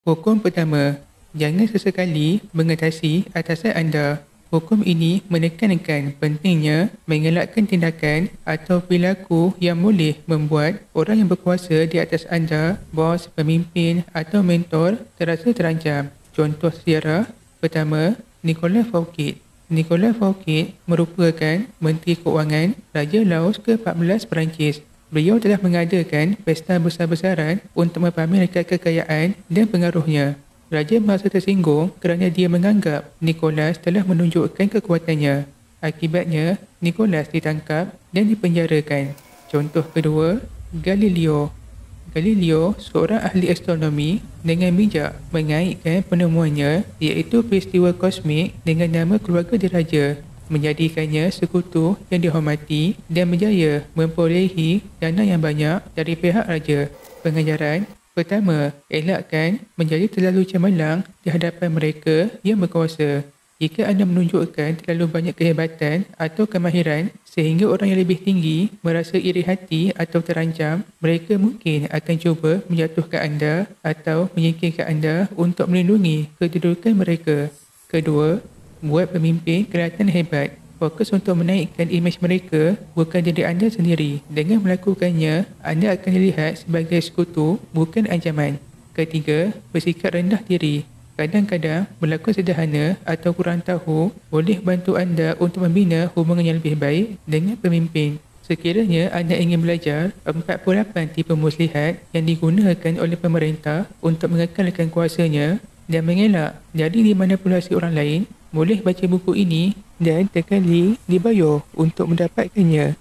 Hukum pertama, jangan sesekali mengatasi atasan anda. Hukum ini menekankan pentingnya mengelakkan tindakan atau perilaku yang boleh membuat orang yang berkuasa di atas anda, bos, pemimpin atau mentor terasa terancam. Contoh sejarah, pertama, Nicolas Fouquet. Nicolas Fouquet merupakan Menteri Keuangan Raja Laos ke-14 Perancis. Beliau telah mengadakan pesta besar-besaran untuk mempamerkan kekayaan dan pengaruhnya. Raja merasa tersinggung kerana dia menganggap Nicholas telah menunjukkan kekuatannya. Akibatnya, Nicholas ditangkap dan dipenjarakan. Contoh kedua, Galileo. Galileo, seorang ahli astronomi, dengan bijak mengaitkan penemuannya iaitu peristiwa kosmik dengan nama keluarga diraja, menjadikannya sekutu yang dihormati dan berjaya memperolehi dana yang banyak dari pihak raja. Pengajaran pertama, elakkan menjadi terlalu cemerlang di hadapan mereka yang berkuasa. Jika anda menunjukkan terlalu banyak kehebatan atau kemahiran sehingga orang yang lebih tinggi merasa iri hati atau terancam, mereka mungkin akan cuba menjatuhkan anda atau menyingkirkan anda untuk melindungi kedudukan mereka. Kedua, buat pemimpin kelihatan hebat. Fokus untuk menaikkan imej mereka, bukan diri anda sendiri. Dengan melakukannya, anda akan dilihat sebagai sekutu, bukan ancaman. Ketiga, bersikap rendah diri. Kadang-kadang, berlakon sederhana atau kurang tahu boleh bantu anda untuk membina hubungan yang lebih baik dengan pemimpin. Sekiranya anda ingin belajar 48 tipe muslihat yang digunakan oleh pemerintah untuk mengekalkan kuasanya dan mengelak dari dimanipulasi orang lain, boleh baca buku ini dan tekan link di bio untuk mendapatkannya.